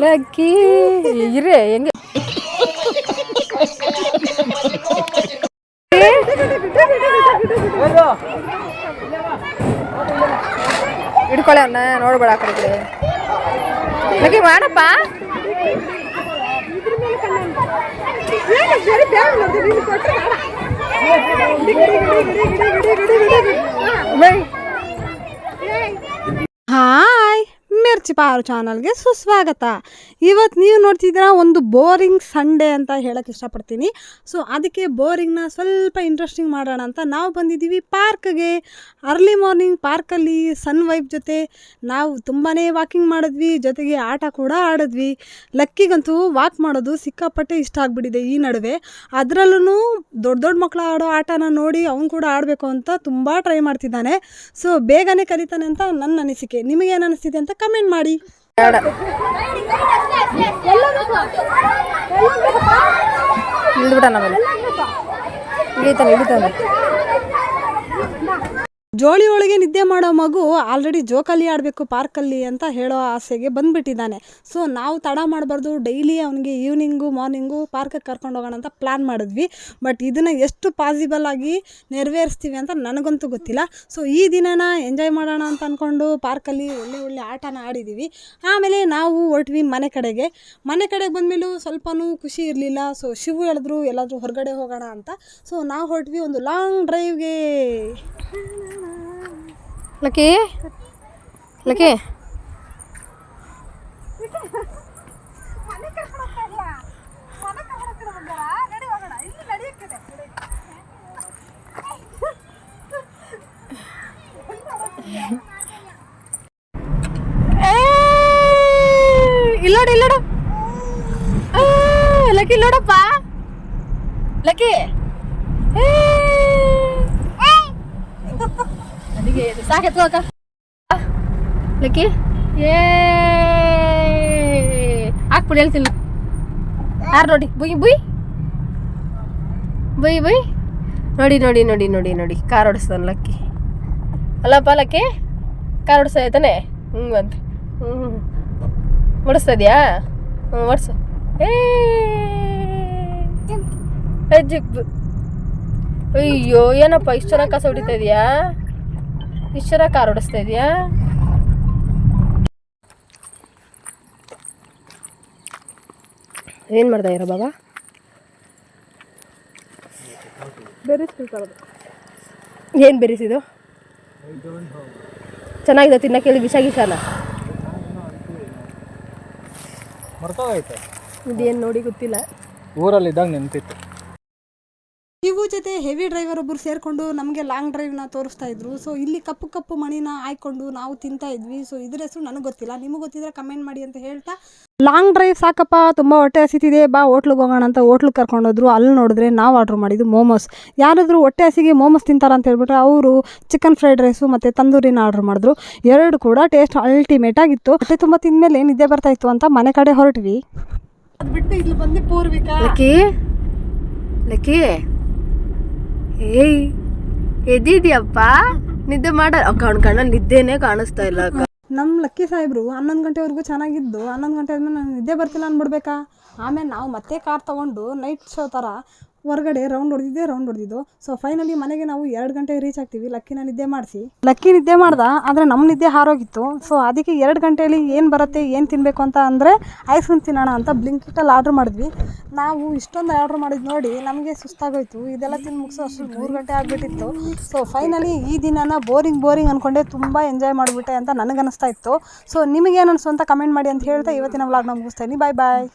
Lucky ಇರೇ ಹೆಂಗೆ ಹಿಡ್ಕೊಳ್ಳೆ ಅವನ್ನ ನೋಡ್ಬೇಡ ಆ ಕಡೆ ಲಕ್ಕಿ ಮಾಡಪ್ಪ ಹಾಯ್ ಮಿರ್ಚಿ ಪಾರು ಚಾನಲ್ಗೆ ಸುಸ್ವಾಗತ. ಇವತ್ತು ನೀವು ನೋಡ್ತಿದ್ದೀರಾ ಒಂದು ಬೋರಿಂಗ್ ಸಂಡೇ ಅಂತ ಹೇಳಕ್ಕೆ ಇಷ್ಟಪಡ್ತೀನಿ. ಸೊ ಅದಕ್ಕೆ ಬೋರಿಂಗ್ನ ಸ್ವಲ್ಪ ಇಂಟ್ರೆಸ್ಟಿಂಗ್ ಮಾಡೋಣ ಅಂತ ನಾವು ಬಂದಿದ್ದೀವಿ ಪಾರ್ಕ್ಗೆ. ಅರ್ಲಿ ಮಾರ್ನಿಂಗ್ ಪಾರ್ಕಲ್ಲಿ ಸನ್ ವೈಫ್ ಜೊತೆ ನಾವು ತುಂಬಾ ವಾಕಿಂಗ್ ಮಾಡಿದ್ವಿ, ಜೊತೆಗೆ ಆಟ ಕೂಡ ಆಡಿದ್ವಿ. ಲಕ್ಕಿಗಂತೂ ವಾಕ್ ಮಾಡೋದು ಸಿಕ್ಕಾಪಟ್ಟೆ ಇಷ್ಟ ಆಗಿಬಿಟ್ಟಿದೆ ಈ ನಡುವೆ. ಅದರಲ್ಲೂ ದೊಡ್ಡ ದೊಡ್ಡ ಮಕ್ಕಳು ಆಡೋ ಆಟನ ನೋಡಿ ಅವ್ನು ಕೂಡ ಆಡಬೇಕು ಅಂತ ತುಂಬ ಟ್ರೈ ಮಾಡ್ತಿದ್ದಾನೆ. ಸೊ ಬೇಗನೆ ಕಲಿತಾನೆ ಅಂತ ನನ್ನ ಅನಿಸಿಕೆ. ನಿಮಗೇನು ಅನಿಸ್ತಿದೆ ಅಂತ ಕಮೆಂಟ್ ಮಾಡಿ. ಜೋಳಿ ಒಳಗೆ ನಿದ್ದೆ ಮಾಡೋ ಮಗು ಆಲ್ರೆಡಿ ಜೋಕಾಲಿ ಆಡಬೇಕು ಪಾರ್ಕಲ್ಲಿ ಅಂತ ಹೇಳೋ ಆಸೆಗೆ ಬಂದುಬಿಟ್ಟಿದ್ದಾನೆ. ಸೊ ನಾವು ತಡ ಮಾಡಬಾರ್ದು, ಡೈಲಿ ಅವನಿಗೆ ಈವ್ನಿಂಗು ಮಾರ್ನಿಂಗು ಪಾರ್ಕಿಗೆ ಕರ್ಕೊಂಡು ಹೋಗೋಣ ಅಂತ ಪ್ಲ್ಯಾನ್ ಮಾಡಿದ್ವಿ. ಬಟ್ ಇದನ್ನು ಎಷ್ಟು ಪಾಸಿಬಲ್ ಆಗಿ ನೆರವೇರಿಸ್ತೀವಿ ಅಂತ ನನಗಂತೂ ಗೊತ್ತಿಲ್ಲ. ಸೊ ಈ ದಿನನ ಎಂಜಾಯ್ ಮಾಡೋಣ ಅಂತ ಅಂದ್ಕೊಂಡು ಪಾರ್ಕಲ್ಲಿ ಒಳ್ಳೆ ಆಟನ ಆಡಿದ್ದೀವಿ. ಆಮೇಲೆ ನಾವು ಹೊರಟ್ವಿ ಮನೆ ಕಡೆಗೆ ಬಂದಮೇಲೂ ಸ್ವಲ್ಪನೂ ಖುಷಿ ಇರಲಿಲ್ಲ. ಸೊ ಶಿವು ಹೇಳಿದ್ರು ಎಲ್ಲಾದರೂ ಹೊರಗಡೆ ಹೋಗೋಣ ಅಂತ. ಸೊ ನಾವು ಹೊರಟ್ವಿ ಒಂದು ಲಾಂಗ್ ಡ್ರೈವ್ಗೆ. ಲಕ್ಕಿ ಲಕ್ಕಿ ಇಲ್ಲೋಡು ಲಕ್ಕಿ ಇಲ್ಲೋಡಪ್ಪ ಲಕ್ಕಿ ಸಾಕತ್ತು ಅಕ್ಕ ಲಕ್ಕಿ ಹಾಕ್ಬಿಡಿ ಹೇಳ್ತೀನಿ. ಯಾರು ನೋಡಿ ಬುಯ್ ಬುಯ್ ಬುಯ್ ಬುಯ್ ನೋಡಿ ಕಾರ್ ಓಡಿಸ್ತಾನೆ ಲಕ್ಕಿ. ಅಲ್ಲಪ್ಪ ಲಕ್ಕಿ ಕಾರ್ ಓಡಿಸ್ತಾ ಇದ್ದಾನೆ. ಅಂತ ಓಡಿಸ್ತಾ ಇದೆಯಾ? ಓಡಿಸು. ಜಿಪ್. ಅಯ್ಯೋ ಏನಪ್ಪ ಇಷ್ಟು ಚೆನ್ನಾಗಿ ಕಸ ಹೊಡಿತಾ ಇದೆಯಾ? ಇಷ್ಟು ಚೆನ್ನಾಗಿ ಕಾರ್ ಓಡಿಸ್ತಾ ಇದೆಯಾ? ಏನು ಮಾಡ್ತಾ ಇರೋ ಬಾಬಾ? ಏನು ಬೆರೆಸಿದು? ಚೆನ್ನಾಗಿದೆ ತಿನ್ನಕ್ಕೆ ಹೇಳಿ ವಿಷಾಗಿಷಾನ ಇದೇನು ನೋಡಿ ಗೊತ್ತಿಲ್ಲ. ಊರಲ್ಲಿದ್ದಾಗ ನೆನಪಿತ್ತು. ಇವು ಜೊತೆ ಹೆವಿ ಡ್ರೈವರ್ ಒಬ್ಬರು ಸೇರಿಕೊಂಡು ನಮಗೆ ಲಾಂಗ್ ಡ್ರೈವ್ನ ತೋರಿಸ್ತಾ ಇದ್ರು. ಸೊ ಇಲ್ಲಿ ಕಪ್ಪು ಮಣಿನ ಹಾಯ್ಕೊಂಡು ನಾವು ತಿಂತಾ ಇದ್ವಿ. ಸೊ ಇದ್ರ ಹೆಸರು ನನಗೆ ಗೊತ್ತಿಲ್ಲ, ನಿಮಗೆ ಗೊತ್ತಿದ್ರೆ ಕಮೆಂಟ್ ಮಾಡಿ ಅಂತ ಹೇಳ್ತಾ, ಲಾಂಗ್ ಡ್ರೈವ್ ಸಾಕಪ್ಪ ತುಂಬ ಹೊಟ್ಟೆ ಹಸಿತಿದೆ ಬಾ ಹೋಟ್ಲಿಗೆ ಹೋಗೋಣ ಅಂತ ಹೋಟ್ಲಿಗೆ ಕರ್ಕೊಂಡೋದ್ರು. ಅಲ್ಲಿ ನೋಡಿದ್ರೆ ನಾವು ಆರ್ಡ್ರ್ ಮಾಡಿದ್ದು ಮೋಮೋಸ್. ಯಾರಾದರೂ ಹೊಟ್ಟೆ ಹಸಿಗೆ ಮೋಮೋಸ್ ತಿಂತಾರ ಅಂತ ಹೇಳ್ಬಿಟ್ರೆ ಅವರು ಚಿಕನ್ ಫ್ರೈಡ್ ರೈಸು ಮತ್ತು ತಂದೂರಿನ ಆರ್ಡ್ರ್ ಮಾಡಿದ್ರು. ಎರಡು ಕೂಡ ಟೇಸ್ಟ್ ಅಲ್ಟಿಮೇಟ್ ಆಗಿತ್ತು. ಹೊಟ್ಟೆ ತುಂಬ ತಿಂದಮೇಲೆ ನಿದ್ದೆ ಬರ್ತಾ ಇತ್ತು ಅಂತ ಮನೆ ಕಡೆ ಹೊರಟ್ವಿ. ಅದು ಬಿಟ್ಟು ಇಲ್ಲಿ ಬಂದು ಪೂರ್ವಿಕ ಲಕ್ಕಿ ಏಯ್ ಎದ್ದಿದ್ಯಪ್ಪ ನಿದ್ದೆ ಮಾಡ ಕಣ್ಣ ನಿದ್ದೆನೇ ಕಾಣಿಸ್ತಾ ಇಲ್ಲ. ನಮ್ಮ ಲಕ್ಕಿ ಸಾಹೇಬ್ರು 11 ಗಂಟೆವರೆಗೂ ಚೆನ್ನಾಗಿದ್ದು 11 ಗಂಟೆ ಆದ್ಮೇಲೆ ನನಗೆ ನಿದ್ದೆ ಬರ್ತಿಲ್ಲ ಅಂದ್ಬಿಡ್ಬೇಕಾ. ಆಮೇಲೆ ನಾವು ಮತ್ತೆ ಕಾರ್ ತೊಗೊಂಡು ನೈಟ್ ಶೋ ಥರ ಹೊರಗಡೆ ರೌಂಡ್ ಹೊಡೆದಿದ್ದು. ಸೊ ಫೈನಲಿ ಮನೆಗೆ ನಾವು 2 ಗಂಟೆಗೆ ರೀಚ್ ಆಗ್ತೀವಿ. ಲಕ್ಕಿನ ನಿದ್ದೆ ಮಾಡಿಸಿ. ಲಕ್ಕಿ ನಿದ್ದೆ ಮಾಡ್ದ, ಆದರೆ ನಮ್ಮ ನಿದ್ದೆ ಹಾರೋಗಿತ್ತು. ಸೊ ಅದಕ್ಕೆ 2 ಗಂಟೆಯಲ್ಲಿ ಏನು ಬರುತ್ತೆ ಏನು ತಿನ್ನಬೇಕು ಅಂತ ಅಂದರೆ ಐಸ್ ಕ್ರೀಮ್ ತಿನ್ನೋಣ ಅಂತ ಬ್ಲಿಂಕಿಟಲ್ಲಿ ಆರ್ಡ್ರ್ ಮಾಡಿದ್ವಿ. ನಾವು ಇಷ್ಟೊಂದು ಆರ್ಡ್ರ್ ಮಾಡಿದ್ದು ನೋಡಿ ನಮಗೆ ಸುಸ್ತಾಗೋಯ್ತು. ಇದೆಲ್ಲ ತಿಂದು ಮುಗಿಸೋ ಅಷ್ಟು 3 ಗಂಟೆ ಆಗಿಬಿಟ್ಟಿತ್ತು. ಸೊ ಫೈನಲಿ ಈ ದಿನನ ಬೋರಿಂಗ್ ಅಂದ್ಕೊಂಡೆ ತುಂಬ ಎಂಜಾಯ್ ಮಾಡಿಬಿಟ್ಟೆ ಅಂತ ನನಗನ್ನಿಸ್ತಾ ಇತ್ತು. ಸೊ ನಿಮಗೇನು ಅನಿಸ್ತು ಅಂತ ಕಮೆಂಟ್ ಮಾಡಿ ಅಂತ ಹೇಳ್ತಾ ಇವತ್ತಿನ ವ್ಲಾಗ್ನ ಮುಗಿಸ್ತೀನಿ. ಬಾಯ್.